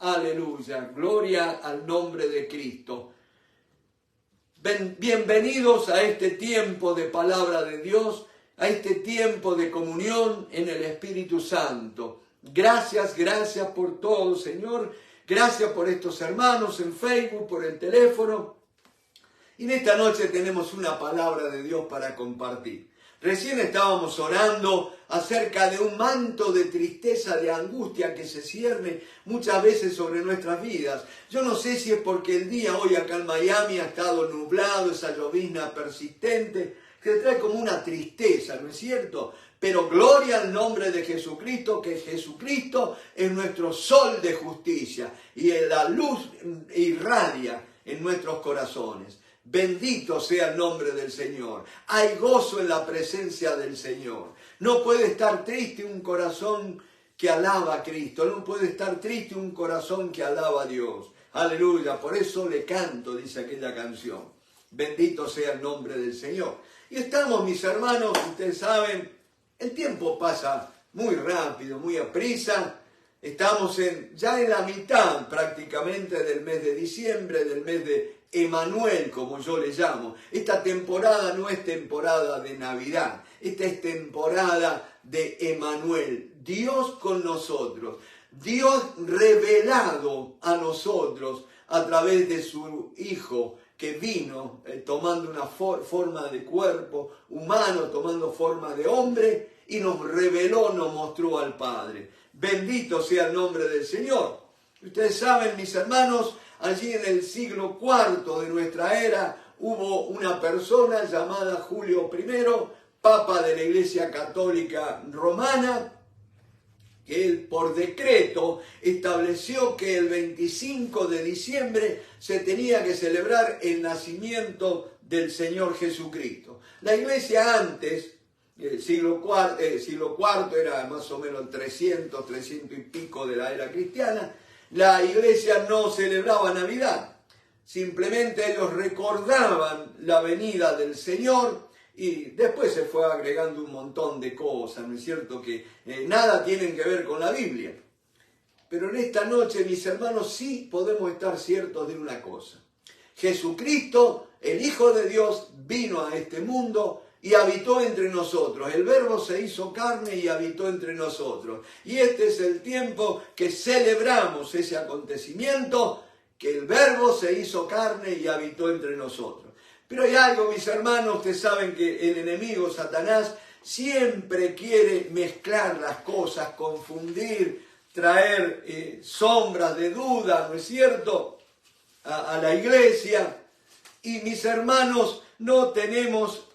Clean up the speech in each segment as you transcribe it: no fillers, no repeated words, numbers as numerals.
Aleluya, gloria al nombre de Cristo. Bienvenidos a este tiempo de palabra de Dios, a este tiempo de comunión en el Espíritu Santo. Gracias por todo, Señor. Gracias por estos hermanos en Facebook, por el teléfono. Y en esta noche tenemos una palabra de Dios para compartir. Recién estábamos orando acerca de un manto de tristeza, de angustia que se cierne muchas veces sobre nuestras vidas. Yo no sé si es porque el día hoy acá en Miami ha estado nublado, esa llovizna persistente, que trae como una tristeza, ¿no es cierto? Pero gloria al nombre de Jesucristo, que Jesucristo es nuestro sol de justicia y la luz irradia en nuestros corazones. Bendito sea el nombre del Señor. Hay gozo en la presencia del Señor. No puede estar triste un corazón que alaba a Cristo. No puede estar triste un corazón que alaba a Dios. Aleluya. Por eso le canto, dice aquella canción. Bendito sea el nombre del Señor. Y estamos, mis hermanos, ustedes saben, el tiempo pasa muy rápido, muy aprisa. Estamos ya en la mitad prácticamente del mes de diciembre, del mes de Emanuel, como yo le llamo. Esta temporada no es temporada de Navidad, esta es temporada de Emanuel, Dios con nosotros, Dios revelado a nosotros a través de su Hijo que vino tomando una forma de cuerpo humano, tomando forma de hombre y nos reveló, nos mostró al Padre. Bendito sea el nombre del Señor. Ustedes saben, mis hermanos, allí en el siglo IV de nuestra era hubo una persona llamada Julio I, Papa de la Iglesia Católica Romana, que él por decreto estableció que el 25 de diciembre se tenía que celebrar el nacimiento del Señor Jesucristo. La Iglesia antes, el siglo IV era más o menos 300 y pico de la era cristiana, la Iglesia no celebraba Navidad, simplemente ellos recordaban la venida del Señor y después se fue agregando un montón de cosas, ¿no es cierto? Que nada tienen que ver con la Biblia. Pero en esta noche, mis hermanos, sí podemos estar ciertos de una cosa. Jesucristo, el Hijo de Dios, vino a este mundo y habitó entre nosotros. El Verbo se hizo carne y habitó entre nosotros. Y este es el tiempo que celebramos ese acontecimiento, que el Verbo se hizo carne y habitó entre nosotros. Pero hay algo, mis hermanos, ustedes saben que el enemigo, Satanás, siempre quiere mezclar las cosas, confundir, traer sombras de duda, ¿no es cierto?, a la iglesia. Y mis hermanos, no tenemos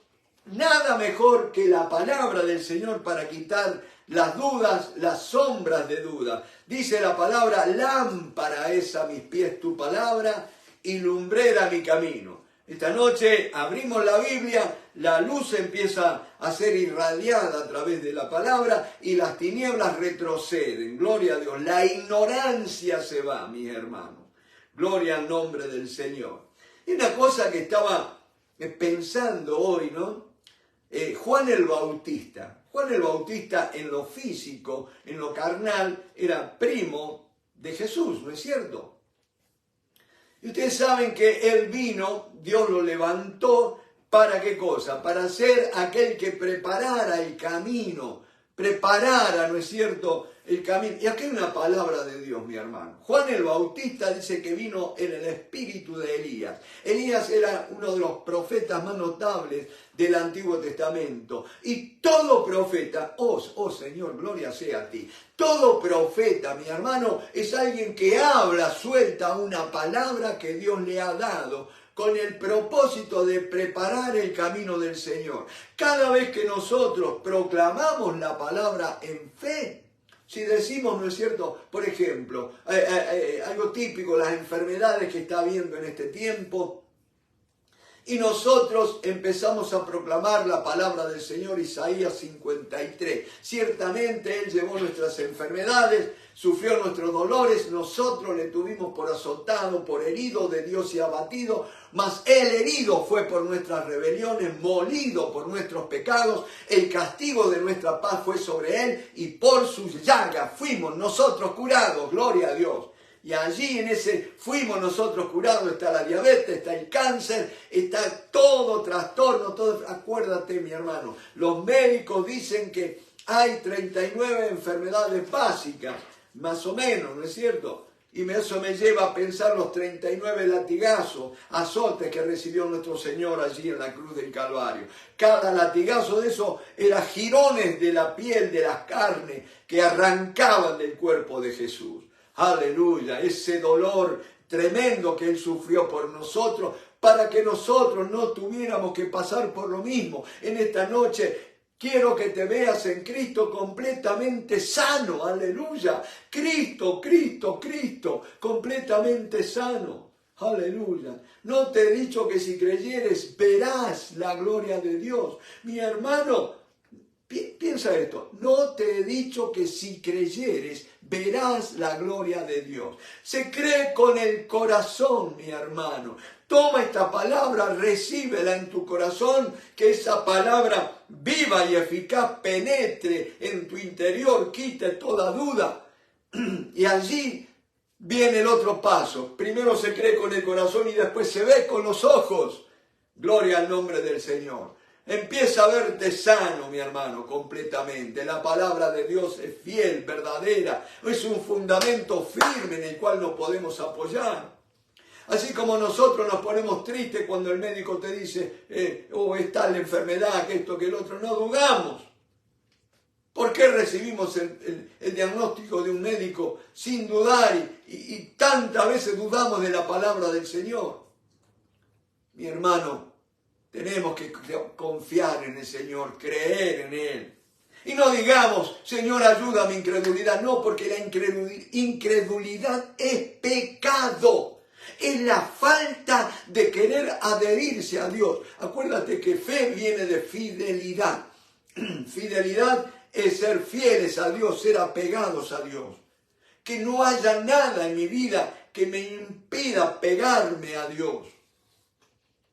nada mejor que la palabra del Señor para quitar las dudas, las sombras de duda. Dice la palabra, lámpara es a mis pies tu palabra y lumbrera mi camino. Esta noche abrimos la Biblia, la luz empieza a ser irradiada a través de la palabra y las tinieblas retroceden. Gloria a Dios. La ignorancia se va, mis hermanos. Gloria al nombre del Señor. Y una cosa que estaba pensando hoy, ¿no? Juan el Bautista en lo físico, en lo carnal, era primo de Jesús, ¿no es cierto? Y ustedes saben que él vino, Dios lo levantó, ¿para qué cosa? Para ser aquel que preparara el camino, ¿no es cierto?, el camino. Y aquí hay una palabra de Dios, mi hermano. Juan el Bautista dice que vino en el espíritu de Elías. Elías era uno de los profetas más notables del Antiguo Testamento. Y todo profeta, oh Señor, gloria sea a ti. Todo profeta, mi hermano, es alguien que habla, suelta una palabra que Dios le ha dado con el propósito de preparar el camino del Señor. Cada vez que nosotros proclamamos la palabra en fe, si decimos, ¿no es cierto?, por ejemplo, algo típico, las enfermedades que está habiendo en este tiempo, y nosotros empezamos a proclamar la palabra del Señor, Isaías 53. Ciertamente Él llevó nuestras enfermedades, sufrió nuestros dolores, nosotros le tuvimos por azotado, por herido de Dios y abatido, mas Él herido fue por nuestras rebeliones, molido por nuestros pecados, el castigo de nuestra paz fue sobre Él y por sus llagas fuimos nosotros curados, gloria a Dios. Y allí fuimos nosotros curados, está la diabetes, está el cáncer, está todo trastorno, todo. Acuérdate, mi hermano, los médicos dicen que hay 39 enfermedades básicas, más o menos, ¿no es cierto? Y eso me lleva a pensar los 39 latigazos, azotes que recibió nuestro Señor allí en la cruz del Calvario. Cada latigazo de eso era jirones de la piel, de las carnes, que arrancaban del cuerpo de Jesús. Aleluya, ese dolor tremendo que Él sufrió por nosotros, para que nosotros no tuviéramos que pasar por lo mismo. En esta noche quiero que te veas en Cristo completamente sano, aleluya. Cristo, Cristo, Cristo, completamente sano, aleluya. No te he dicho que si creyeres verás la gloria de Dios. Mi hermano, piensa esto, no te he dicho que si creyeres verás la gloria de Dios. Se cree con el corazón, mi hermano. Toma esta palabra, recíbela en tu corazón, que esa palabra viva y eficaz penetre en tu interior, quite toda duda. Y allí viene el otro paso. Primero se cree con el corazón y después se ve con los ojos. Gloria al nombre del Señor. Empieza a verte sano, mi hermano, completamente. La palabra de Dios es fiel, verdadera. Es un fundamento firme en el cual nos podemos apoyar. Así como nosotros nos ponemos tristes cuando el médico te dice, es tal la enfermedad, que esto, que el otro, no dudamos. ¿Por qué recibimos el diagnóstico de un médico sin dudar y tantas veces dudamos de la palabra del Señor? Mi hermano, tenemos que confiar en el Señor, creer en Él. Y no digamos, Señor, ayuda a mi incredulidad. No, porque la incredulidad es pecado. Es la falta de querer adherirse a Dios. Acuérdate que fe viene de fidelidad. Fidelidad es ser fieles a Dios, ser apegados a Dios. Que no haya nada en mi vida que me impida pegarme a Dios.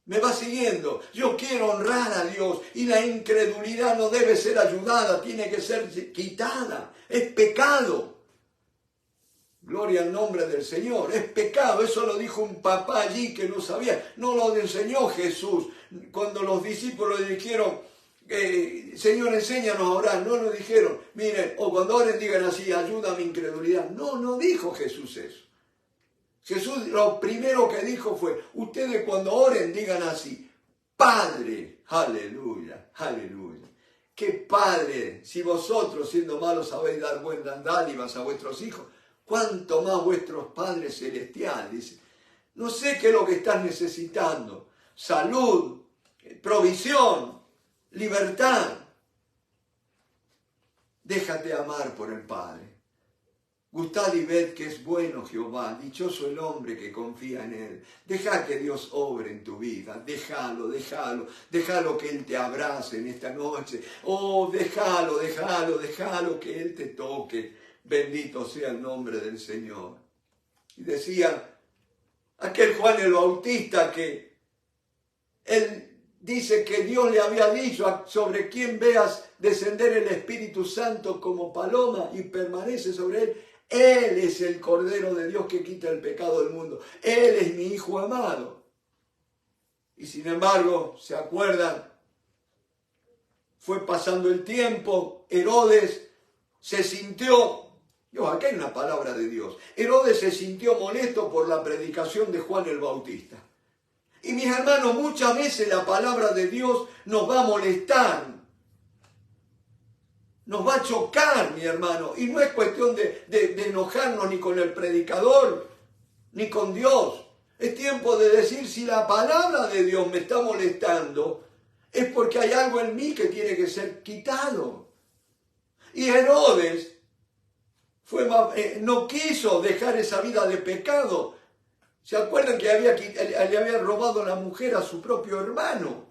¿Me va siguiendo? Yo quiero honrar a Dios y la incredulidad no debe ser ayudada, tiene que ser quitada. Es pecado. Gloria al nombre del Señor. Es pecado. Eso lo dijo un papá allí que no sabía. No lo enseñó Jesús. Cuando los discípulos le dijeron, Señor, enséñanos a orar. No lo dijeron, miren, o cuando oren digan así, ayuda a mi incredulidad. No dijo Jesús eso. Jesús lo primero que dijo fue, ustedes cuando oren digan así, Padre, aleluya, aleluya. ¿Qué Padre? Si vosotros siendo malos sabéis dar buenas dádivas a vuestros hijos, ¿cuánto más vuestros padres celestiales? Dice, no sé qué es lo que estás necesitando. Salud, provisión, libertad. Déjate amar por el Padre. Gustad y ved que es bueno Jehová, dichoso el hombre que confía en Él. Deja que Dios obre en tu vida, déjalo que Él te abrace en esta noche. Oh, déjalo que Él te toque. Bendito sea el nombre del Señor. Y decía aquel Juan el Bautista que él dice que Dios le había dicho, sobre quien veas descender el Espíritu Santo como paloma y permanece sobre él, Él es el Cordero de Dios que quita el pecado del mundo. Él es mi Hijo amado. Y sin embargo, ¿se acuerdan? Fue pasando el tiempo, Herodes se sintió, acá hay una palabra de Dios, Herodes se sintió molesto por la predicación de Juan el Bautista. Y mis hermanos, muchas veces la palabra de Dios nos va a molestar, nos va a chocar, mi hermano. Y no es cuestión de enojarnos ni con el predicador, ni con Dios. Es tiempo de decir, si la palabra de Dios me está molestando, es porque hay algo en mí que tiene que ser quitado. Y Herodes no quiso dejar esa vida de pecado. ¿Se acuerdan que le había robado la mujer a su propio hermano?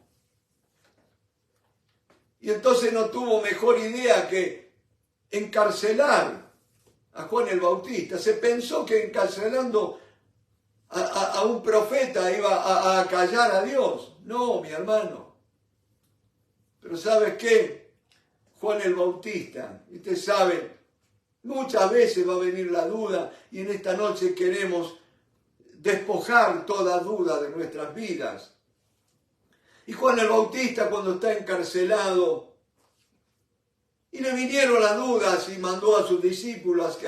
Y entonces no tuvo mejor idea que encarcelar a Juan el Bautista. Se pensó que encarcelando a un profeta iba a acallar a Dios. No, mi hermano. Pero ¿sabes qué? Juan el Bautista, ustedes saben, Muchas veces va a venir la duda y en esta noche queremos despojar toda duda de nuestras vidas. Y Juan el Bautista, cuando está encarcelado y le vinieron las dudas, y mandó a sus discípulos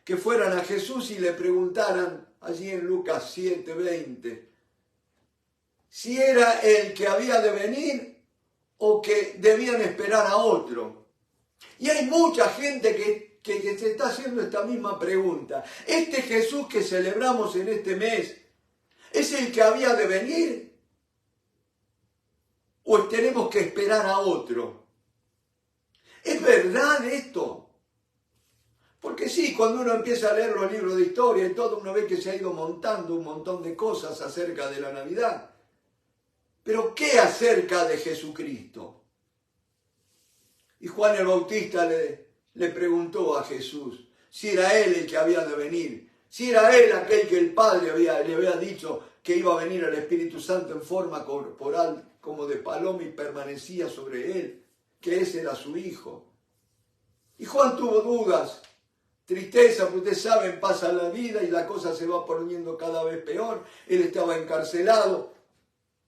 que fueran a Jesús y le preguntaran allí en Lucas 7:20 si era el que había de venir o que debían esperar a otro. Y hay mucha gente que se está haciendo esta misma pregunta. ¿Este Jesús que celebramos en este mes es el que había de venir o tenemos que esperar a otro? ¿Es verdad esto? Porque sí, cuando uno empieza a leer los libros de historia y todo, uno ve que se ha ido montando un montón de cosas acerca de la Navidad. Pero ¿qué acerca de Jesucristo? Y Juan el Bautista le preguntó a Jesús si era él el que había de venir, si era él aquel que el Padre le había dicho que iba a venir el Espíritu Santo en forma corporal como de paloma y permanecía sobre él, que ese era su Hijo. Y Juan tuvo dudas, tristeza, porque ustedes saben, pasa la vida y la cosa se va poniendo cada vez peor. Él estaba encarcelado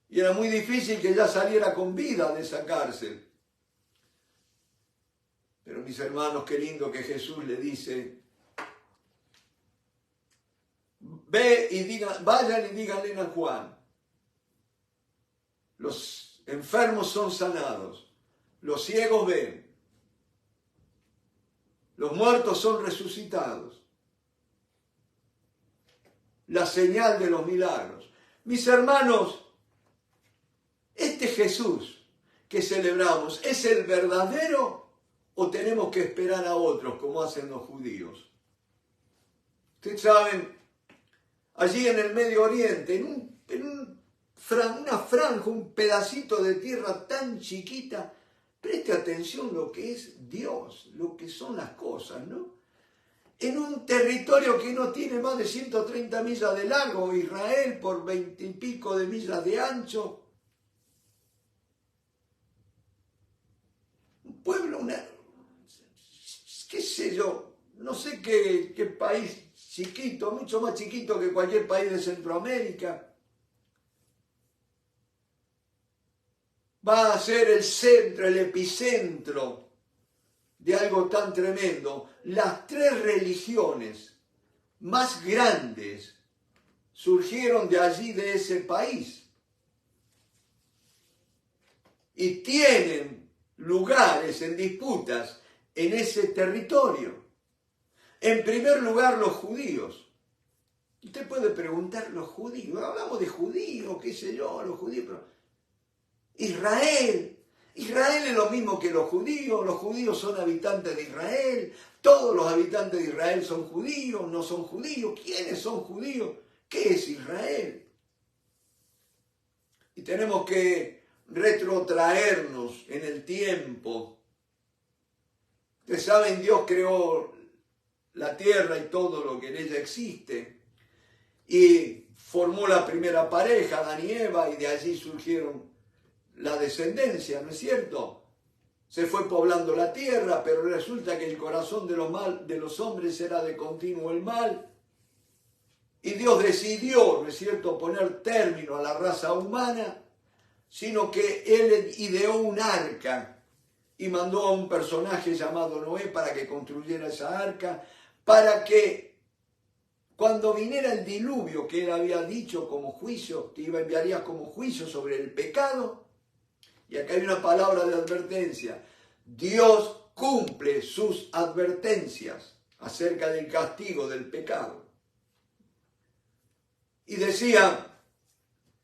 y era muy difícil que ya saliera con vida de esa cárcel. Pero mis hermanos, qué lindo que Jesús le dice, vayan y díganle a Juan, los enfermos son sanados, los ciegos ven, los muertos son resucitados, la señal de los milagros. Mis hermanos, este Jesús que celebramos, ¿es el verdadero o tenemos que esperar a otros como hacen los judíos? Ustedes saben, allí en el Medio Oriente, una franja, un pedacito de tierra tan chiquita, preste atención lo que es Dios, lo que son las cosas, ¿no? En un territorio que no tiene más de 130 millas de largo, Israel por 20 y pico de millas de ancho, un pueblo, qué sé yo, no sé qué país chiquito, mucho más chiquito que cualquier país de Centroamérica, va a ser el centro, el epicentro de algo tan tremendo. Las tres religiones más grandes surgieron de allí, de ese país, y tienen lugares en disputas en ese territorio. En primer lugar, los judíos. Usted puede preguntar, los judíos, hablamos de judíos, qué sé yo, los judíos, pero Israel es lo mismo que los judíos son habitantes de Israel, todos los habitantes de Israel son judíos, no son judíos, ¿quiénes son judíos? ¿Qué es Israel? Y tenemos que retrotraernos en el tiempo. Ustedes saben, Dios creó la tierra y todo lo que en ella existe, y formó la primera pareja, Adán y Eva, y de allí surgieron la descendencia, ¿no es cierto? Se fue poblando la tierra, pero resulta que el corazón de los hombres era de continuo el mal, y Dios decidió, ¿no es cierto?, poner término a la raza humana, sino que Él ideó un arca y mandó a un personaje llamado Noé para que construyera esa arca, para que cuando viniera el diluvio que Él había dicho como juicio, que enviaría como juicio sobre el pecado. Y acá hay una palabra de advertencia. Dios cumple sus advertencias acerca del castigo del pecado. Y decía,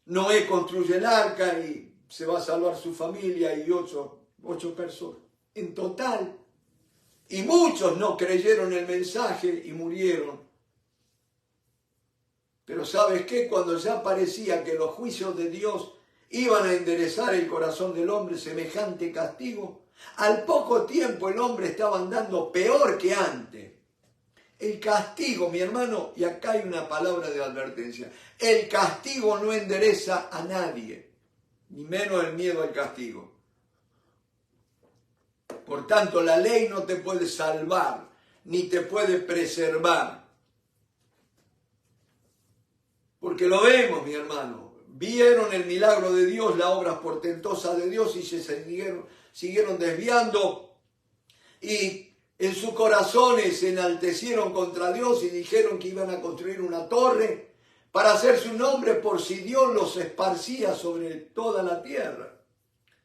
Noé construye el arca y se va a salvar su familia y ocho personas en total. Y muchos no creyeron el mensaje y murieron. Pero ¿sabes qué? Cuando ya parecía que los juicios de Dios iban a enderezar el corazón del hombre, semejante castigo, al poco tiempo el hombre estaba andando peor que antes. El castigo, mi hermano, y acá hay una palabra de advertencia, el castigo no endereza a nadie, ni menos el miedo al castigo. Por tanto, la ley no te puede salvar, ni te puede preservar. Porque lo vemos, mi hermano. Vieron el milagro de Dios, la obra portentosa de Dios y se siguieron desviando. Y en sus corazones se enaltecieron contra Dios y dijeron que iban a construir una torre para hacerse un nombre por si Dios los esparcía sobre toda la tierra.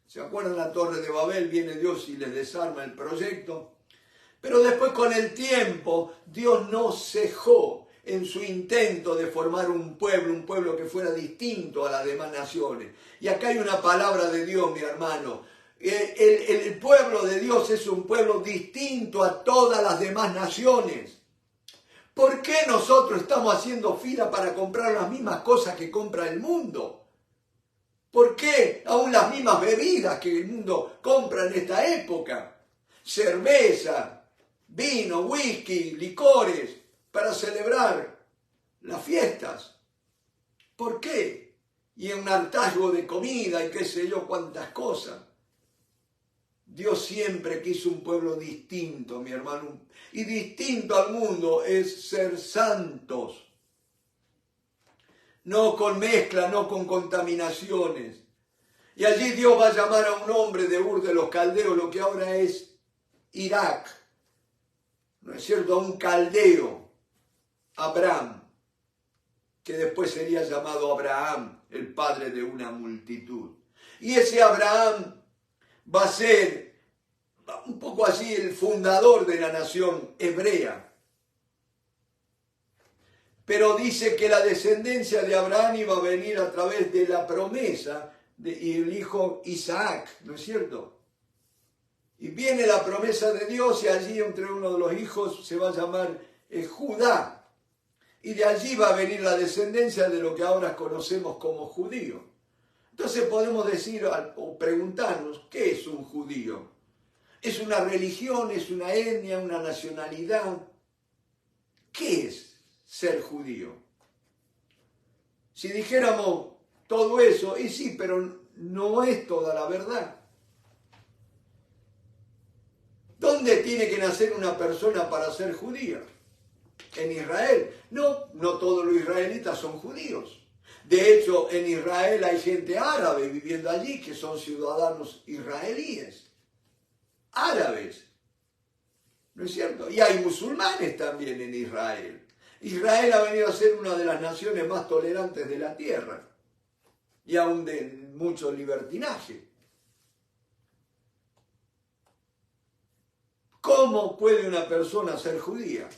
¿Se acuerdan la torre de Babel? Viene Dios y les desarma el proyecto. Pero después con el tiempo Dios no cejó en su intento de formar un pueblo que fuera distinto a las demás naciones. Y acá hay una palabra de Dios, mi hermano. El pueblo de Dios es un pueblo distinto a todas las demás naciones. ¿Por qué nosotros estamos haciendo fila para comprar las mismas cosas que compra el mundo? ¿Por qué aún las mismas bebidas que el mundo compra en esta época? Cerveza, vino, whisky, licores, para celebrar las fiestas. ¿Por qué? Y un hartazgo de comida y qué sé yo cuántas cosas. Dios siempre quiso un pueblo distinto, mi hermano. Y distinto al mundo es ser santos. No con mezcla, no con contaminaciones. Y allí Dios va a llamar a un hombre de Ur de los Caldeos, lo que ahora es Irak. ¿No es cierto? A un caldeo, Abraham, que después sería llamado Abraham, el padre de una multitud. Y ese Abraham va a ser un poco así el fundador de la nación hebrea. Pero dice que la descendencia de Abraham iba a venir a través de la promesa y el hijo Isaac, ¿no es cierto? Y viene la promesa de Dios y allí entre uno de los hijos se va a llamar Judá. Y de allí va a venir la descendencia de lo que ahora conocemos como judío. Entonces podemos decir o preguntarnos, ¿qué es un judío? ¿Es una religión? ¿Es una etnia? ¿Una nacionalidad? ¿Qué es ser judío? Si dijéramos todo eso, y sí, pero no es toda la verdad. ¿Dónde tiene que nacer una persona para ser judía? En Israel. No, no todos los israelitas son judíos. De hecho, en Israel hay gente árabe viviendo allí que son ciudadanos israelíes. Árabes. ¿No es cierto? Y hay musulmanes también en Israel. Israel ha venido a ser una de las naciones más tolerantes de la tierra. Y aún de mucho libertinaje. ¿Cómo puede una persona ser judía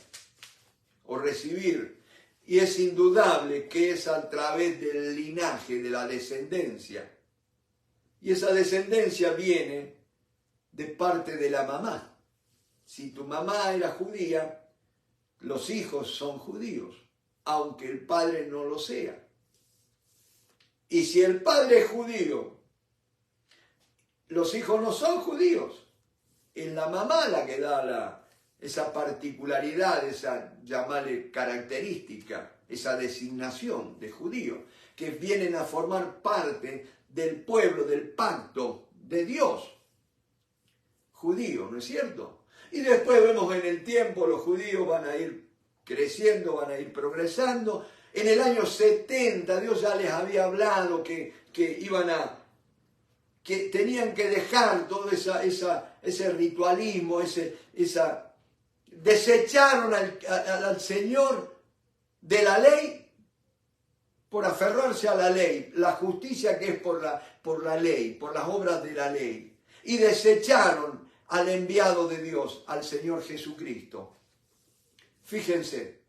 o recibir? Y es indudable que es a través del linaje, de la descendencia. Y esa descendencia viene de parte de la mamá. Si tu mamá era judía, los hijos son judíos, aunque el padre no lo sea. Y si el padre es judío, los hijos no son judíos. Es la mamá la que da esa particularidad, esa, llamarle característica, esa designación de judío, que vienen a formar parte del pueblo, del pacto de Dios. Judío, ¿no es cierto? Y después vemos en el tiempo los judíos van a ir creciendo, van a ir progresando. En el año 70 Dios ya les había hablado que tenían que dejar todo ese ritualismo, desecharon al Señor de la ley por aferrarse a la ley, la justicia que es por la ley, por las obras de la ley, y desecharon al enviado de Dios, al Señor Jesucristo. Fíjense.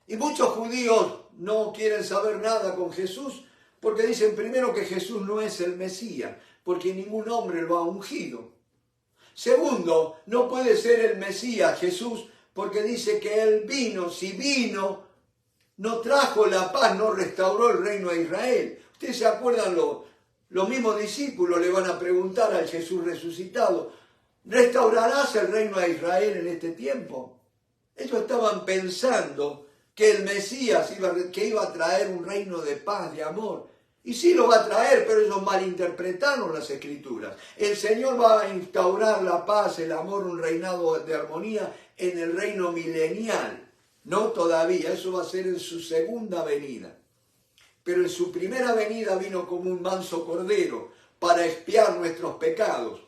Y muchos judíos no quieren saber nada con Jesús porque dicen primero que Jesús no es el Mesías, porque ningún hombre lo ha ungido. Segundo, no puede ser el Mesías Jesús porque dice que Él vino, si vino, no trajo la paz, no restauró el reino a Israel. Ustedes se acuerdan, los mismos discípulos le van a preguntar al Jesús resucitado, ¿restaurarás el reino a Israel en este tiempo? Ellos estaban pensando que el Mesías iba a traer un reino de paz, de amor. Y sí lo va a traer, pero ellos malinterpretaron las Escrituras. El Señor va a instaurar la paz, el amor, un reinado de armonía en el reino milenial. No todavía, eso va a ser en su segunda venida. Pero en su primera venida vino como un manso cordero para expiar nuestros pecados,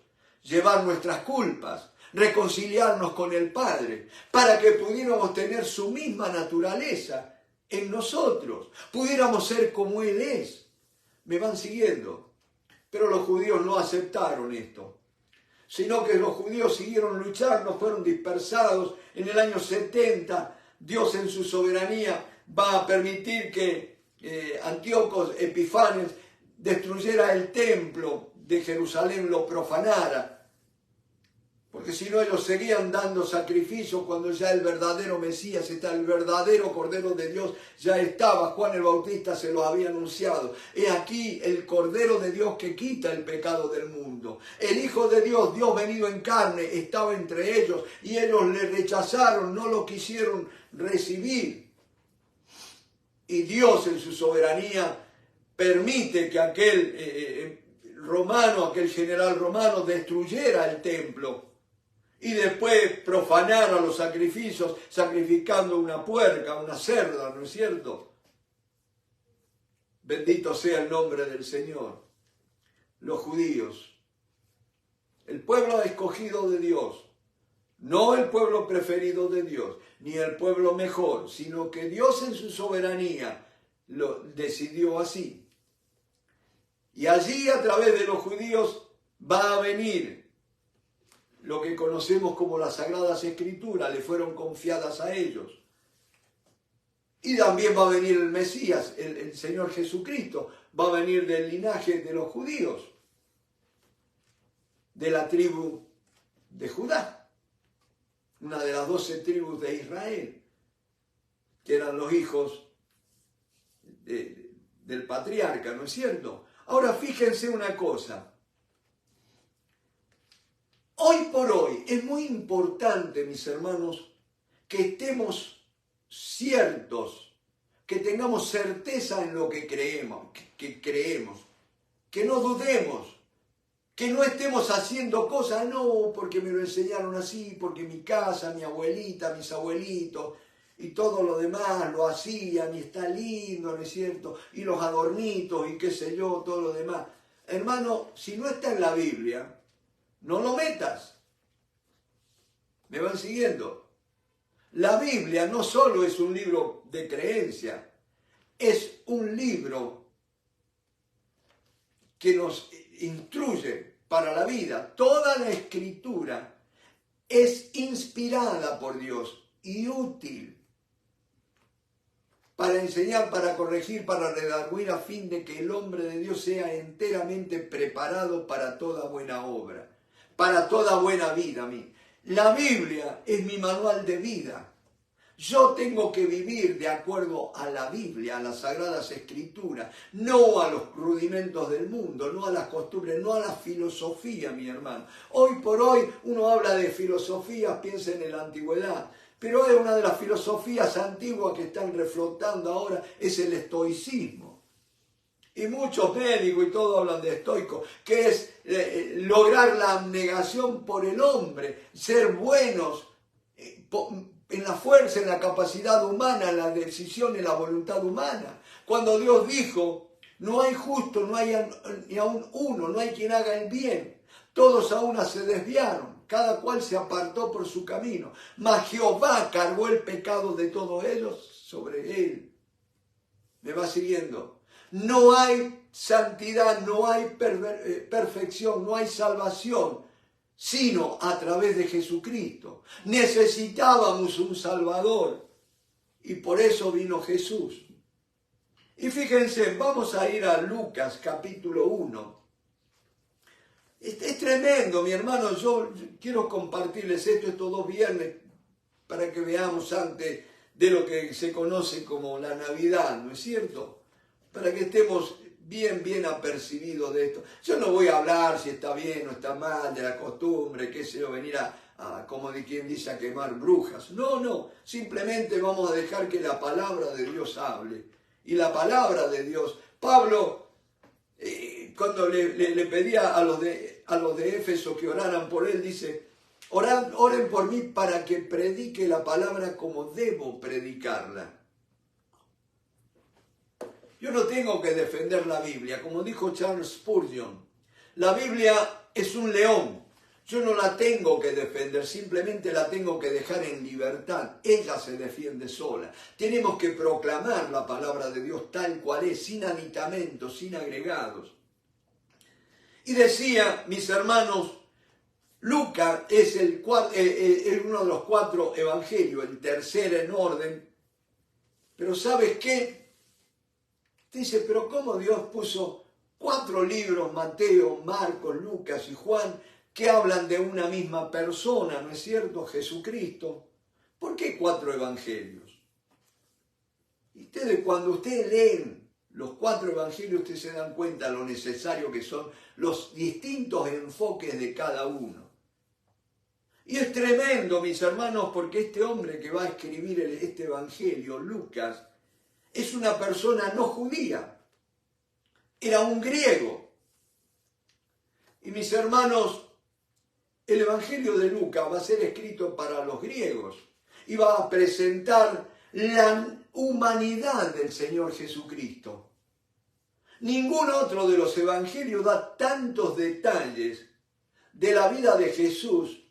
llevar nuestras culpas, reconciliarnos con el Padre, para que pudiéramos tener su misma naturaleza en nosotros, pudiéramos ser como Él es. ¿Me van siguiendo? Pero los judíos no aceptaron esto, sino que los judíos siguieron luchando, fueron dispersados. En el año 70, Dios en su soberanía va a permitir que Antíoco Epifanes destruyera el templo de Jerusalén, lo profanara. Porque si no, ellos seguían dando sacrificios cuando ya el verdadero Mesías está, el verdadero Cordero de Dios ya estaba. Juan el Bautista se lo había anunciado. He aquí el Cordero de Dios que quita el pecado del mundo. El Hijo de Dios, Dios venido en carne, estaba entre ellos y ellos le rechazaron, no lo quisieron recibir. Y Dios en su soberanía permite que aquel aquel general romano destruyera el templo. Y después profanara los sacrificios, sacrificando una puerca, una cerda, ¿no es cierto? Bendito sea el nombre del Señor. Los judíos, el pueblo escogido de Dios, no el pueblo preferido de Dios, ni el pueblo mejor, sino que Dios en su soberanía lo decidió así. Y allí a través de los judíos va a venir lo que conocemos como las Sagradas Escrituras, le fueron confiadas a ellos. Y también va a venir el Mesías, el Señor Jesucristo, va a venir del linaje de los judíos, de la tribu de Judá, una de las 12 tribus de Israel, que eran los hijos del patriarca, ¿no es cierto? Ahora fíjense una cosa. Hoy por hoy es muy importante, mis hermanos, que estemos ciertos, que tengamos certeza en lo que creemos, que no dudemos, que no estemos haciendo cosas, no, porque me lo enseñaron así, porque mi casa, mi abuelita, mis abuelitos y todo lo demás lo hacían y está lindo, ¿no es cierto? Y los adornitos y qué sé yo, todo lo demás. Hermano, si no está en la Biblia, no lo metas. ¿Me van siguiendo? La Biblia no solo es un libro de creencia, es un libro que nos instruye para la vida. Toda la Escritura es inspirada por Dios y útil para enseñar, para corregir, para redarguir, a fin de que el hombre de Dios sea enteramente preparado para toda buena obra, para toda buena vida. La Biblia es mi manual de vida. Yo tengo que vivir de acuerdo a la Biblia, a las Sagradas Escrituras, no a los rudimentos del mundo, no a las costumbres, no a la filosofía, mi hermano. Hoy por hoy uno habla de filosofías, piensa en la antigüedad, pero es una de las filosofías antiguas que están reflotando ahora, es el estoicismo. Y muchos médicos y todos hablan de estoico, que es lograr la abnegación por el hombre, ser buenos en la fuerza, en la capacidad humana, en la decisión, en la voluntad humana. Cuando Dios dijo, no hay justo, no hay ni aun uno, no hay quien haga el bien. Todos a una se desviaron, cada cual se apartó por su camino. Mas Jehová cargó el pecado de todos ellos sobre él. ¿Me va siguiendo? No hay santidad, no hay perfección, no hay salvación, sino a través de Jesucristo. Necesitábamos un Salvador y por eso vino Jesús. Y fíjense, vamos a ir a Lucas capítulo 1. Es tremendo, mi hermano, yo quiero compartirles esto estos 2 viernes para que veamos antes de lo que se conoce como la Navidad, ¿no es cierto? Para que estemos bien apercibidos de esto. Yo no voy a hablar si está bien o está mal, de la costumbre, qué sé yo, venir a como de quien dice, a quemar brujas. No, simplemente vamos a dejar que la palabra de Dios hable. Y la palabra de Dios, Pablo cuando le pedía a los de Éfeso que oraran por él, dice, oren por mí para que predique la palabra como debo predicarla. Yo no tengo que defender la Biblia, como dijo Charles Spurgeon. La Biblia es un león. Yo no la tengo que defender, simplemente la tengo que dejar en libertad. Ella se defiende sola. Tenemos que proclamar la palabra de Dios tal cual es, sin aditamentos, sin agregados. Y decía, mis hermanos, Lucas es uno de los 4 evangelios, el tercero en orden. Pero ¿sabes qué? Dice, pero ¿cómo Dios puso 4 libros, Mateo, Marcos, Lucas y Juan, que hablan de una misma persona, ¿no es cierto? Jesucristo. ¿Por qué 4 evangelios? Y cuando ustedes leen los 4 evangelios, ustedes se dan cuenta de lo necesario que son los distintos enfoques de cada uno. Y es tremendo, mis hermanos, porque este hombre que va a escribir este evangelio, Lucas, es una persona no judía. Era un griego. Y mis hermanos, el Evangelio de Lucas va a ser escrito para los griegos y va a presentar la humanidad del Señor Jesucristo. Ningún otro de los evangelios da tantos detalles de la vida de Jesús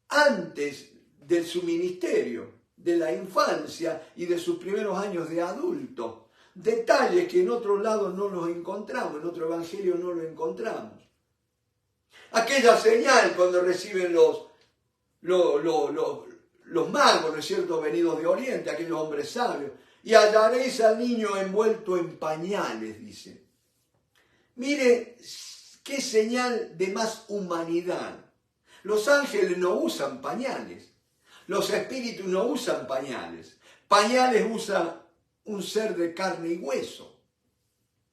antes de su ministerio, de la infancia y de sus primeros años de adulto. Detalles que en otros lados no los encontramos, en otro evangelio no lo encontramos. Aquella señal cuando reciben los magos, ¿no es cierto?, venidos de Oriente, aquellos hombres sabios. Y hallaréis al niño envuelto en pañales, dice. Mire qué señal de más humanidad. Los ángeles no usan pañales. Los espíritus no usan pañales. Pañales usa un ser de carne y hueso.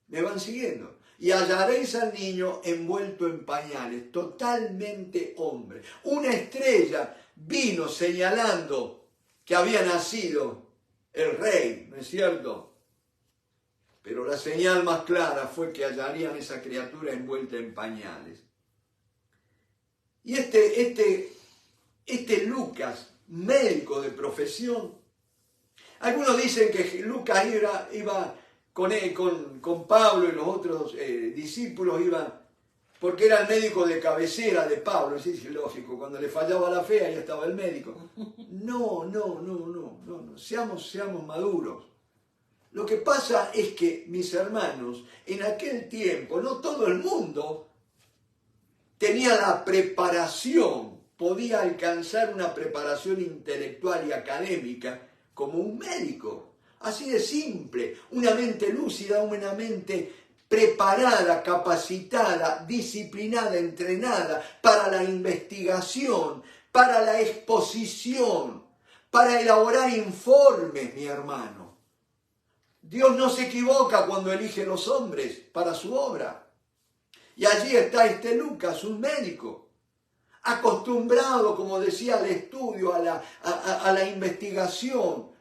¿Me van siguiendo? Y hallaréis al niño envuelto en pañales, totalmente hombre. Una estrella vino señalando que había nacido el rey, ¿no es cierto? Pero la señal más clara fue que hallarían esa criatura envuelta en pañales. Y este Lucas, médico de profesión, algunos dicen que Lucas iba con Pablo y los otros discípulos, iban porque era el médico de cabecera de Pablo. Sí, es lógico, cuando le fallaba la fe, ahí estaba el médico. No, seamos maduros. Lo que pasa es que, mis hermanos, en aquel tiempo, no todo el mundo tenía la preparación, podía alcanzar una preparación intelectual y académica como un médico. Así de simple, una mente lúcida, una mente preparada, capacitada, disciplinada, entrenada para la investigación, para la exposición, para elaborar informes, mi hermano. Dios no se equivoca cuando elige los hombres para su obra. Y allí está este Lucas, un médico, acostumbrado, como decía, al estudio, a la investigación.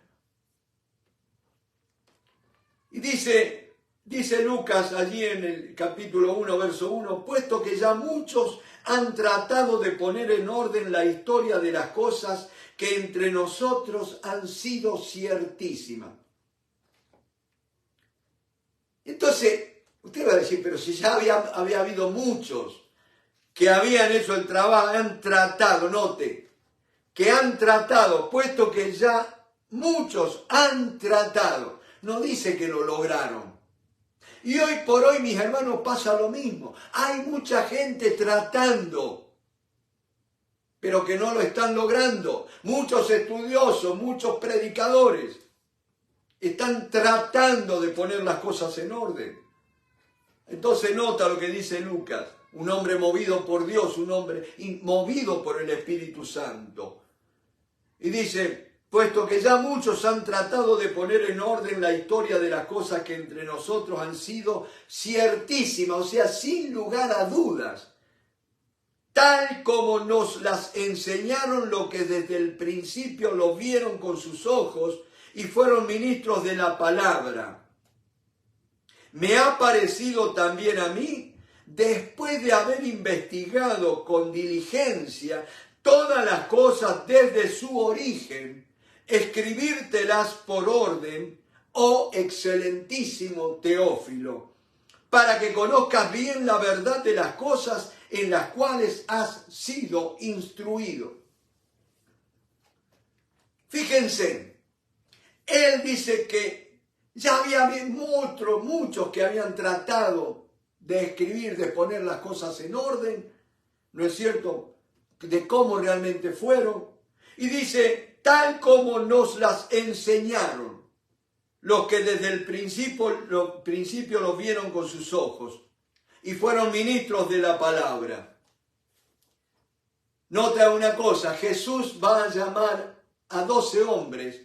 Y dice Lucas allí en el capítulo 1, verso 1, puesto que ya muchos han tratado de poner en orden la historia de las cosas que entre nosotros han sido ciertísimas. Entonces, usted va a decir, pero si ya había habido muchos que habían hecho el trabajo, han tratado, note, que han tratado, puesto que ya muchos han tratado. No dice que lo lograron. Y hoy por hoy, mis hermanos, pasa lo mismo. Hay mucha gente tratando, pero que no lo están logrando. Muchos estudiosos, muchos predicadores están tratando de poner las cosas en orden. Entonces nota lo que dice Lucas, un hombre movido por Dios, un hombre movido por el Espíritu Santo. Y dice, puesto que ya muchos han tratado de poner en orden la historia de las cosas que entre nosotros han sido ciertísimas, o sea, sin lugar a dudas, tal como nos las enseñaron lo que desde el principio lo vieron con sus ojos y fueron ministros de la palabra. me ha parecido también a mí, después de haber investigado con diligencia todas las cosas desde su origen, escribírtelas por orden, oh excelentísimo Teófilo, para que conozcas bien la verdad de las cosas en las cuales has sido instruido. Fíjense, él dice que ya había muchos que habían tratado de escribir, de poner las cosas en orden, ¿no es cierto?, de cómo realmente fueron. Y dice, tal como nos las enseñaron los que desde el principio lo vieron con sus ojos y fueron ministros de la palabra. Nota una cosa, Jesús va a llamar a 12 hombres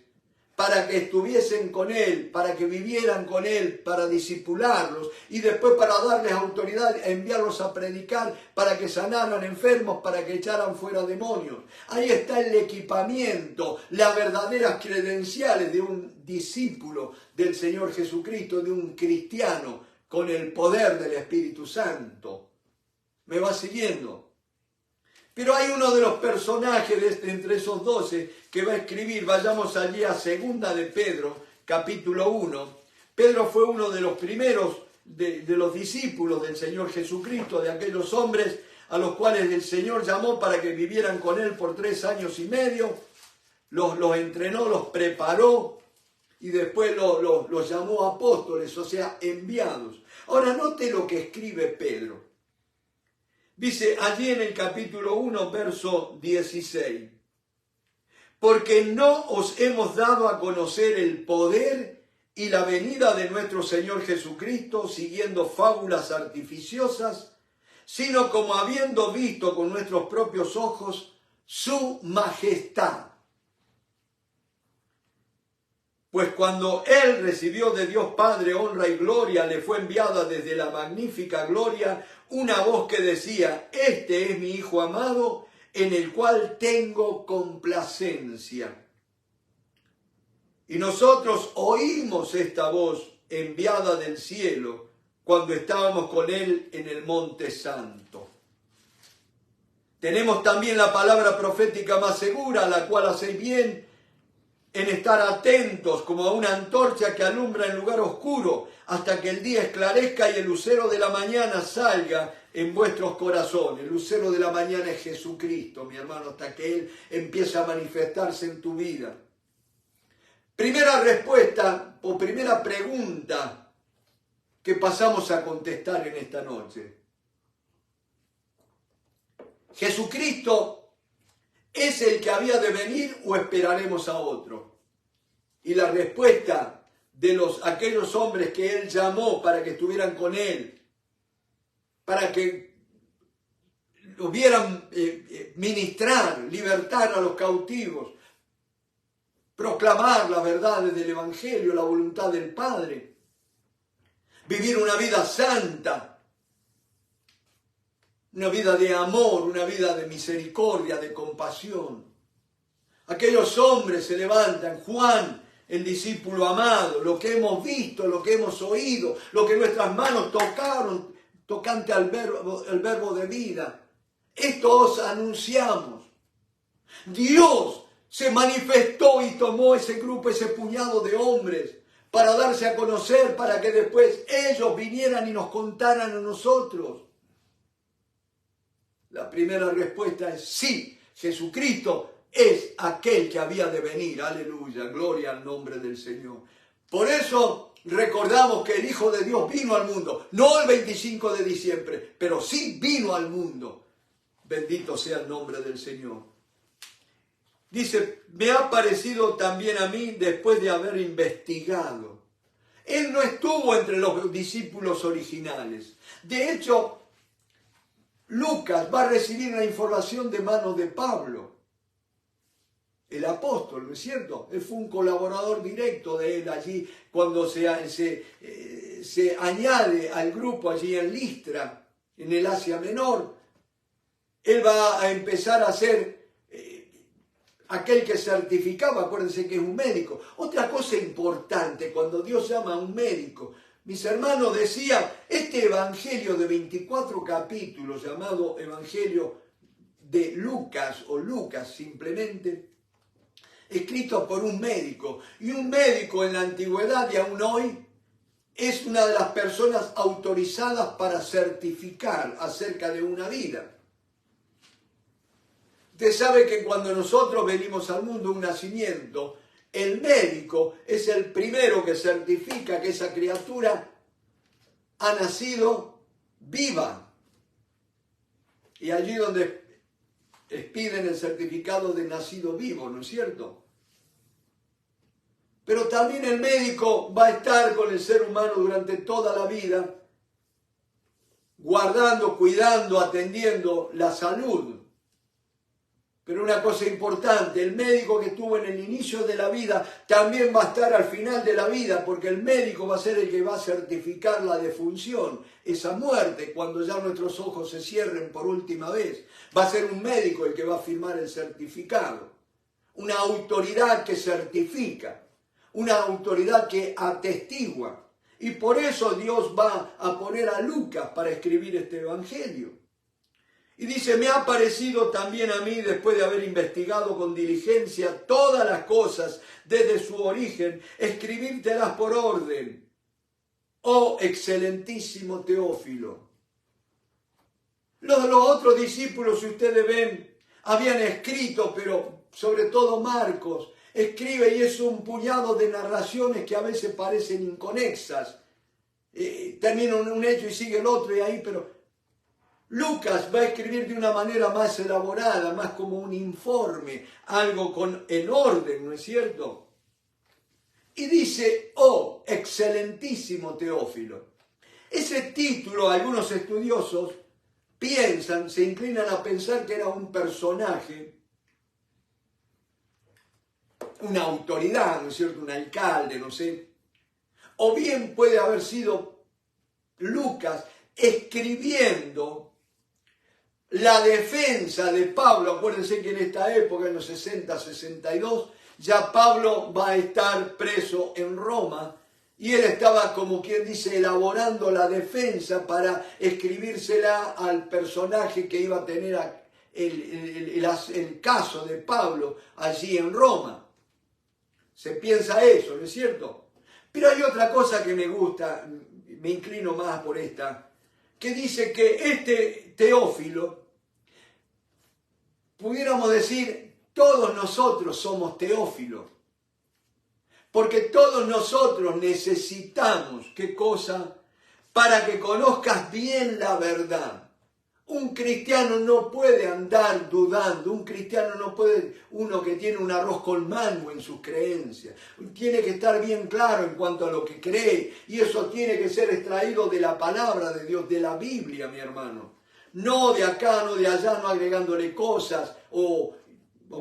para que estuviesen con él, para que vivieran con él, para discipularlos y después para darles autoridad, enviarlos a predicar, para que sanaran enfermos, para que echaran fuera demonios. Ahí está el equipamiento, las verdaderas credenciales de un discípulo del Señor Jesucristo, de un cristiano con el poder del Espíritu Santo. ¿Me va siguiendo? Pero hay uno de los personajes entre esos 12 que va a escribir, vayamos allí a Segunda de Pedro, capítulo 1. Pedro fue uno de los primeros de los discípulos del Señor Jesucristo, de aquellos hombres a los cuales el Señor llamó para que vivieran con él por 3 años y medio, los entrenó, los preparó y después los llamó apóstoles, o sea, enviados. Ahora note lo que escribe Pedro. Dice allí en el capítulo 1, verso 16, porque no os hemos dado a conocer el poder y la venida de nuestro Señor Jesucristo siguiendo fábulas artificiosas, sino como habiendo visto con nuestros propios ojos su majestad. Pues cuando él recibió de Dios Padre honra y gloria, le fue enviada desde la magnífica gloria una voz que decía, este es mi Hijo amado, en el cual tengo complacencia. Y nosotros oímos esta voz enviada del cielo cuando estábamos con él en el Monte Santo. Tenemos también la palabra profética más segura, a la cual hacéis bien en estar atentos como a una antorcha que alumbra en lugar oscuro hasta que el día esclarezca y el lucero de la mañana salga en vuestros corazones. El lucero de la mañana es Jesucristo, mi hermano, hasta que Él empiece a manifestarse en tu vida. Primera respuesta o primera pregunta que pasamos a contestar en esta noche. ¿Jesucristo es el que había de venir o esperaremos a otro? Y la respuesta de aquellos hombres que él llamó para que estuvieran con él, para que los vieran ministrar, libertar a los cautivos, proclamar las verdades del Evangelio, la voluntad del Padre, vivir una vida santa, una vida de amor, una vida de misericordia, de compasión. Aquellos hombres se levantan, Juan, el discípulo amado, lo que hemos visto, lo que hemos oído, lo que nuestras manos tocaron, tocante al verbo de vida. Esto os anunciamos. Dios se manifestó y tomó ese grupo, ese puñado de hombres para darse a conocer, para que después ellos vinieran y nos contaran a nosotros. La primera respuesta es sí, Jesucristo es aquel que había de venir. Aleluya, gloria al nombre del Señor. Por eso recordamos que el Hijo de Dios vino al mundo, no el 25 de diciembre, pero sí vino al mundo. Bendito sea el nombre del Señor. Dice, me ha parecido también a mí después de haber investigado. Él no estuvo entre los discípulos originales. De hecho, Lucas va a recibir la información de manos de Pablo, el apóstol, ¿no es cierto? Él fue un colaborador directo de él allí cuando se añade al grupo allí en Listra, en el Asia Menor. Él va a empezar a ser aquel que certificaba, acuérdense que es un médico. Otra cosa importante, cuando Dios llama a un médico, mis hermanos, decía, este evangelio de 24 capítulos, llamado Evangelio de Lucas, o Lucas simplemente, escrito por un médico. Y un médico en la antigüedad y aún hoy es una de las personas autorizadas para certificar acerca de una vida. Usted sabe que cuando nosotros venimos al mundo, un nacimiento, el médico es el primero que certifica que esa criatura ha nacido viva. Y allí donde piden el certificado de nacido vivo, ¿no es cierto? Pero también el médico va a estar con el ser humano durante toda la vida, guardando, cuidando, atendiendo la salud. Pero una cosa importante, el médico que estuvo en el inicio de la vida también va a estar al final de la vida, porque el médico va a ser el que va a certificar la defunción, esa muerte, cuando ya nuestros ojos se cierren por última vez. Va a ser un médico el que va a firmar el certificado, una autoridad que certifica, una autoridad que atestigua. Y por eso Dios va a poner a Lucas para escribir este evangelio. Y dice, me ha parecido también a mí, después de haber investigado con diligencia todas las cosas desde su origen, escribírtelas por orden, oh excelentísimo Teófilo. Los otros discípulos, si ustedes ven, habían escrito, pero sobre todo Marcos, escribe y es un puñado de narraciones que a veces parecen inconexas. Termina un hecho y sigue el otro y ahí, pero Lucas va a escribir de una manera más elaborada, más como un informe, algo en orden, ¿no es cierto? Y dice, oh, excelentísimo Teófilo. Ese título, algunos estudiosos piensan, se inclinan a pensar que era un personaje, una autoridad, ¿no es cierto?, un alcalde, no sé. O bien puede haber sido Lucas escribiendo la defensa de Pablo. Acuérdense que en esta época, en los 60, 62, ya Pablo va a estar preso en Roma y él estaba, como quien dice, elaborando la defensa para escribírsela al personaje que iba a tener el caso de Pablo allí en Roma. Se piensa eso, ¿no es cierto? Pero hay otra cosa que me gusta, me inclino más por esta, que dice que este Teófilo, pudiéramos decir, todos nosotros somos Teófilos, porque todos nosotros necesitamos, ¿qué cosa? Para que conozcas bien la verdad. Un cristiano no puede andar dudando, un cristiano no puede, uno que tiene un arroz con mango en sus creencias, tiene que estar bien claro en cuanto a lo que cree, y eso tiene que ser extraído de la palabra de Dios, de la Biblia, mi hermano. No de acá, no de allá, no agregándole cosas, o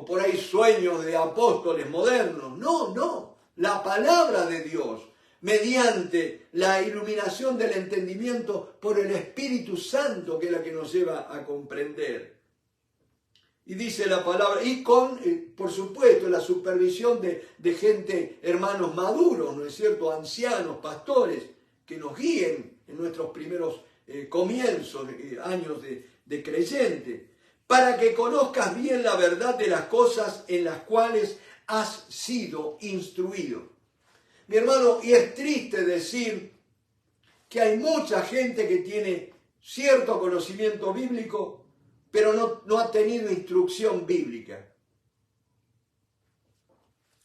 por ahí sueños de apóstoles modernos, no, la palabra de Dios, mediante la iluminación del entendimiento por el Espíritu Santo, que es la que nos lleva a comprender. Y dice la palabra, y con, por supuesto, la supervisión de gente, hermanos maduros, ¿no es cierto?, ancianos, pastores, que nos guíen en nuestros primeros comienzos, años de creyente, para que conozcas bien la verdad de las cosas en las cuales has sido instruido. Mi hermano, y es triste decir que hay mucha gente que tiene cierto conocimiento bíblico, pero no ha tenido instrucción bíblica.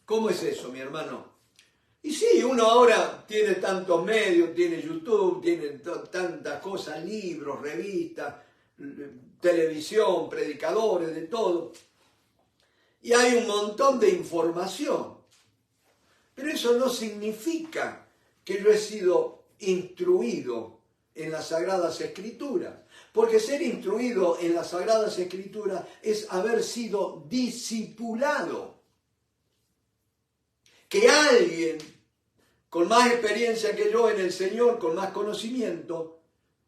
¿Cómo es eso, mi hermano? Y sí, uno ahora tiene tantos medios, tiene YouTube, tiene tantas cosas, libros, revistas, televisión, predicadores, de todo. Y hay un montón de información. Pero eso no significa que yo he sido instruido en las Sagradas Escrituras. Porque ser instruido en las Sagradas Escrituras es haber sido discipulado. Que alguien con más experiencia que yo en el Señor, con más conocimiento,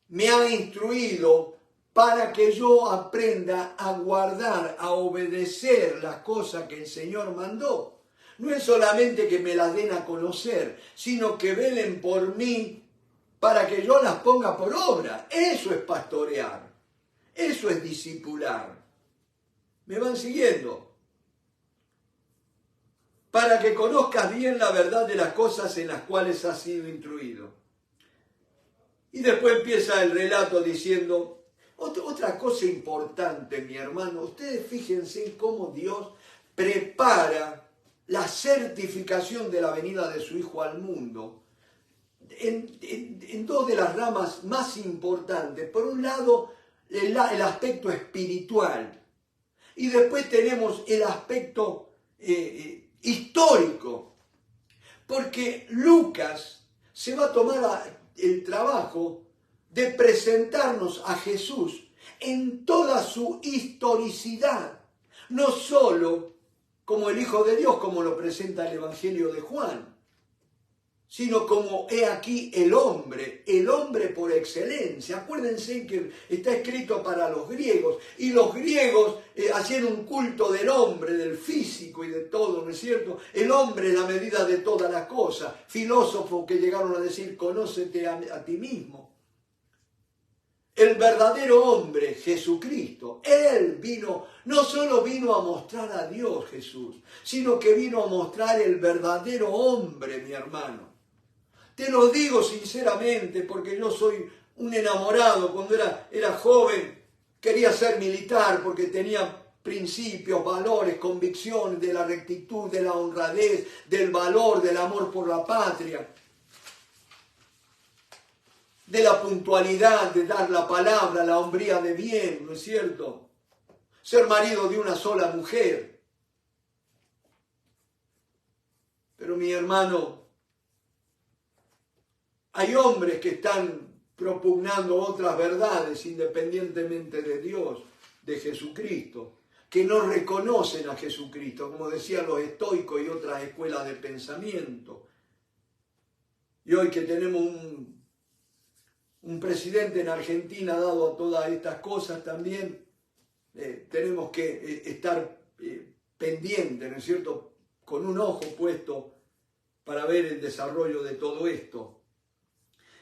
me ha instruido para que yo aprenda a guardar, a obedecer las cosas que el Señor mandó. No es solamente que me las den a conocer, sino que velen por mí para que yo las ponga por obra. Eso es pastorear. Eso es discipular. ¿Me van siguiendo? Para que conozcas bien la verdad de las cosas en las cuales has sido instruido. Y después empieza el relato diciendo, otra cosa importante, mi hermano, ustedes fíjense en cómo Dios prepara la certificación de la venida de su Hijo al mundo en dos de las ramas más importantes. Por un lado, el aspecto espiritual, y después tenemos el aspecto histórico, porque Lucas se va a tomar el trabajo de presentarnos a Jesús en toda su historicidad, no solo como el Hijo de Dios, como lo presenta el Evangelio de Juan, sino como he aquí el hombre por excelencia. Acuérdense que está escrito para los griegos, y los griegos hacían un culto del hombre, del físico y de todo, ¿no es cierto? El hombre es la medida de todas las cosas. Filósofos que llegaron a decir, conócete a ti mismo. El verdadero hombre, Jesucristo, Él vino, no solo vino a mostrar a Dios Jesús, sino que vino a mostrar el verdadero hombre, mi hermano. Te lo digo sinceramente porque yo soy un enamorado. Cuando era joven quería ser militar porque tenía principios, valores, convicciones de la rectitud, de la honradez, del valor, del amor por la patria, de la puntualidad, de dar la palabra, la hombría de bien, ¿no es cierto? Ser marido de una sola mujer. Pero mi hermano, hay hombres que están propugnando otras verdades independientemente de Dios, de Jesucristo, que no reconocen a Jesucristo, como decían los estoicos y otras escuelas de pensamiento. Y hoy que tenemos un presidente en Argentina dado a todas estas cosas también, tenemos que estar pendientes, ¿no es cierto?, con un ojo puesto para ver el desarrollo de todo esto.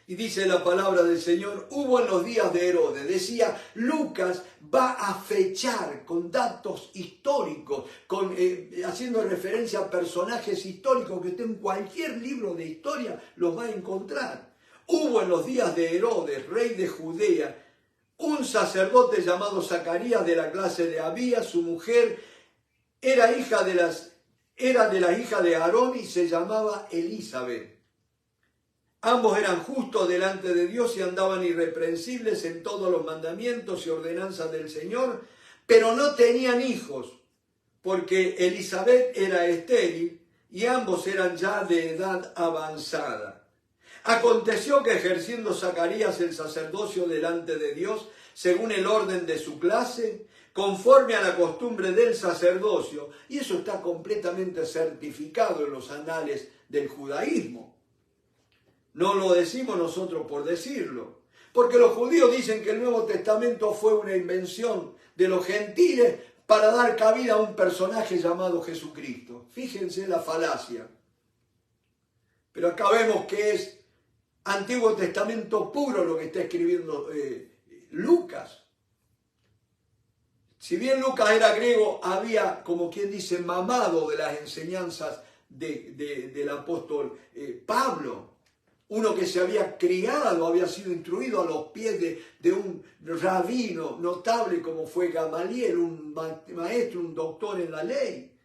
Y dice la palabra del Señor, hubo en los días de Herodes. Decía, Lucas va a fechar con datos históricos, haciendo referencia a personajes históricos que usted en cualquier libro de historia los va a encontrar. Hubo en los días de Herodes, rey de Judea, un sacerdote llamado Zacarías de la clase de Abías. Su mujer era de la hija de Aarón y se llamaba Elizabeth. Ambos eran justos delante de Dios y andaban irreprensibles en todos los mandamientos y ordenanzas del Señor, pero no tenían hijos, porque Elizabeth era estéril y ambos eran ya de edad avanzada. Aconteció que ejerciendo Zacarías el sacerdocio delante de Dios, según el orden de su clase, conforme a la costumbre del sacerdocio, y eso está completamente certificado en los anales del judaísmo. No lo decimos nosotros por decirlo, porque los judíos dicen que el Nuevo Testamento fue una invención de los gentiles para dar cabida a un personaje llamado Jesucristo. Fíjense la falacia. Pero acá vemos que es Antiguo Testamento puro lo que está escribiendo Lucas. Si bien Lucas era griego, había, como quien dice, mamado de las enseñanzas del apóstol Pablo. Uno que se había criado, había sido instruido a los pies de un rabino notable como fue Gamaliel, un maestro, un doctor en la ley,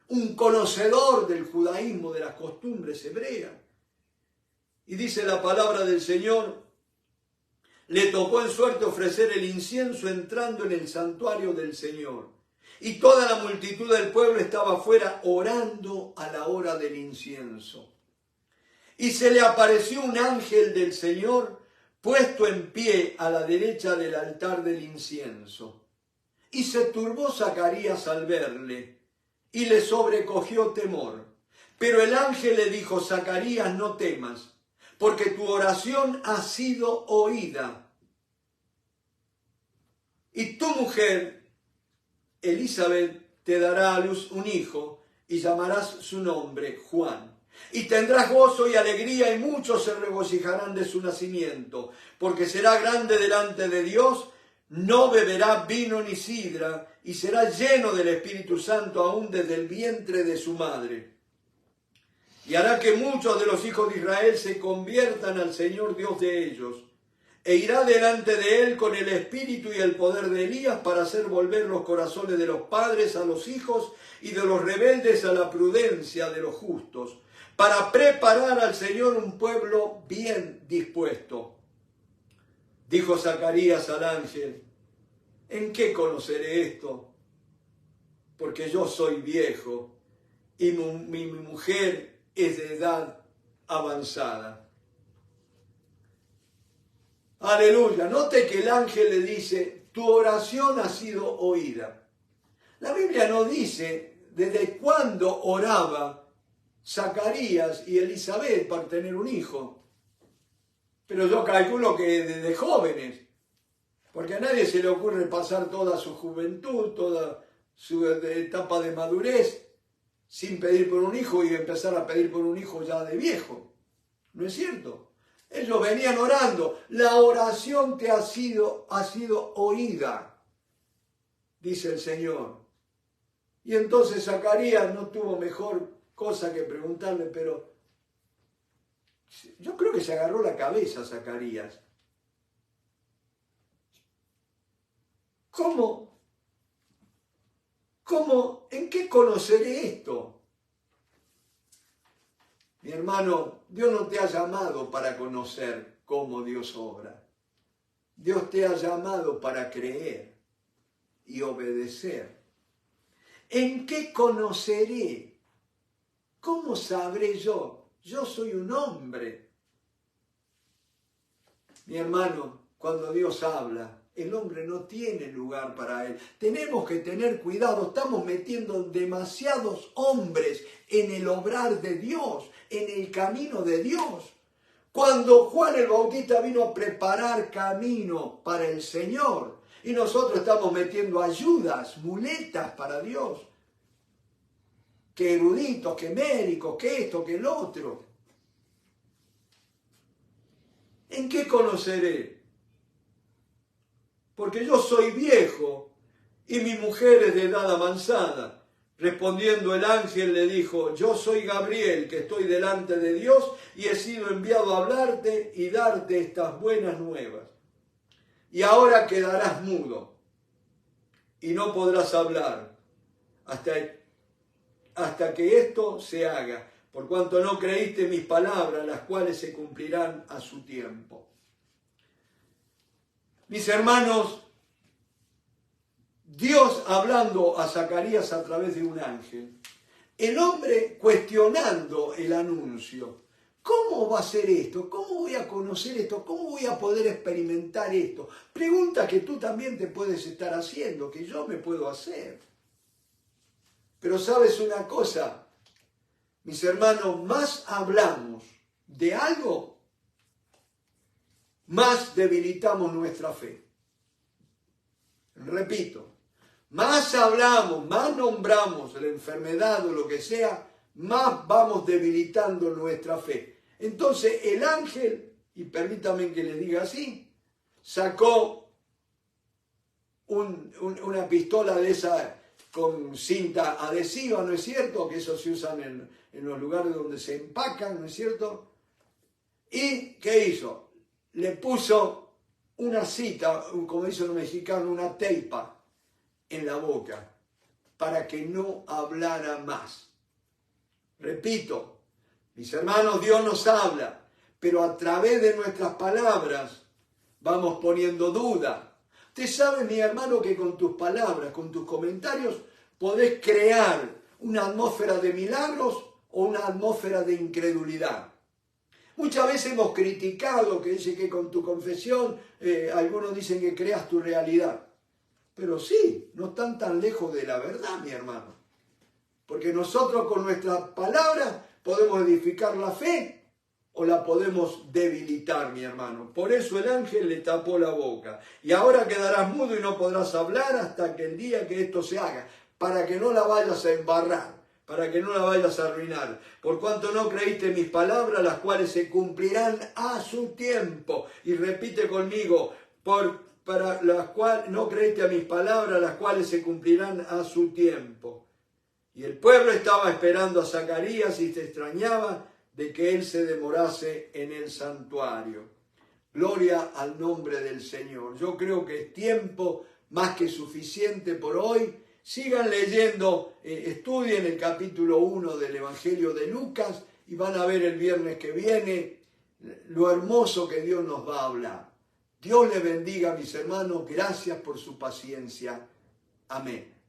un conocedor del judaísmo, de las costumbres hebreas. Y dice la palabra del Señor, le tocó en suerte ofrecer el incienso entrando en el santuario del Señor. Y toda la multitud del pueblo estaba afuera orando a la hora del incienso. Y se le apareció un ángel del Señor puesto en pie a la derecha del altar del incienso. Y se turbó Zacarías al verle, y le sobrecogió temor. Pero el ángel le dijo, Zacarías, no temas, porque tu oración ha sido oída. Y tu mujer, Elizabeth, te dará a luz un hijo, y llamarás su nombre Juan. Y tendrás gozo y alegría, y muchos se regocijarán de su nacimiento, porque será grande delante de Dios, no beberá vino ni sidra, y será lleno del Espíritu Santo aún desde el vientre de su madre. Y hará que muchos de los hijos de Israel se conviertan al Señor Dios de ellos, e irá delante de él con el espíritu y el poder de Elías para hacer volver los corazones de los padres a los hijos y de los rebeldes a la prudencia de los justos, para preparar al Señor un pueblo bien dispuesto. Dijo Zacarías al ángel: ¿en qué conoceré esto? Porque yo soy viejo y mi mujer es de edad avanzada. Aleluya. Note que el ángel le dice: tu oración ha sido oída. La Biblia no dice desde cuándo oraba Zacarías y Elizabeth para tener un hijo. Pero yo calculo que desde jóvenes, porque a nadie se le ocurre pasar toda su juventud, toda su etapa de madurez, sin pedir por un hijo y empezar a pedir por un hijo ya de viejo. ¿No es cierto? Ellos venían orando. La oración te ha sido oída, dice el Señor. Y entonces Zacarías no tuvo mejor cosa que preguntarle, pero yo creo que se agarró la cabeza Zacarías. ¿Cómo? ¿En qué conoceré esto? Mi hermano, Dios no te ha llamado para conocer cómo Dios obra. Dios te ha llamado para creer y obedecer. ¿En qué conoceré? ¿Cómo sabré yo? Yo soy un hombre. Mi hermano, cuando Dios habla, el hombre no tiene lugar para él. Tenemos que tener cuidado, estamos metiendo demasiados hombres en el obrar de Dios, en el camino de Dios. Cuando Juan el Bautista vino a preparar camino para el Señor, y nosotros estamos metiendo ayudas, muletas para Dios, que eruditos, que médicos, que esto, que el otro. ¿En qué conoceré? Porque yo soy viejo y mi mujer es de edad avanzada. Respondiendo el ángel le dijo: yo soy Gabriel, que estoy delante de Dios y he sido enviado a hablarte y darte estas buenas nuevas. Y ahora quedarás mudo y no podrás hablar hasta que esto se haga, por cuanto no creíste mis palabras, las cuales se cumplirán a su tiempo. Mis hermanos, Dios hablando a Zacarías a través de un ángel, el hombre cuestionando el anuncio. ¿Cómo va a ser esto? ¿Cómo voy a conocer esto? ¿Cómo voy a poder experimentar esto? Pregunta que tú también te puedes estar haciendo, que yo me puedo hacer. Pero ¿sabes una cosa? Mis hermanos, más hablamos de algo, más debilitamos nuestra fe. Repito, más hablamos, más nombramos la enfermedad o lo que sea, más vamos debilitando nuestra fe. Entonces el ángel, y permítame que les diga así, sacó una pistola de esa con cinta adhesiva, ¿no es cierto? Que eso se usan en los lugares donde se empacan, ¿no es cierto? ¿Y qué hizo? Le puso una cita, como dicen los mexicanos, una teipa en la boca, para que no hablara más. Repito, mis hermanos, Dios nos habla, pero a través de nuestras palabras vamos poniendo duda. Usted sabe, mi hermano, que con tus palabras, con tus comentarios, podés crear una atmósfera de milagros o una atmósfera de incredulidad. Muchas veces hemos criticado, que dice que con tu confesión, algunos dicen que creas tu realidad. Pero sí, no están tan lejos de la verdad, mi hermano. Porque nosotros con nuestras palabras podemos edificar la fe o la podemos debilitar, mi hermano. Por eso el ángel le tapó la boca. Y ahora quedarás mudo y no podrás hablar hasta que el día que esto se haga, para que no la vayas a embarrar, para que no la vayas a arruinar. Por cuanto no creíste mis palabras, las cuales se cumplirán a su tiempo. Y repite conmigo, para las cuales no creíste a mis palabras, las cuales se cumplirán a su tiempo. Y el pueblo estaba esperando a Zacarías y se extrañaba de que él se demorase en el santuario. Gloria al nombre del Señor. Yo creo que es tiempo más que suficiente por hoy. Sigan leyendo, estudien el capítulo 1 del Evangelio de Lucas y van a ver el viernes que viene lo hermoso que Dios nos va a hablar. Dios les bendiga, mis hermanos. Gracias por su paciencia. Amén.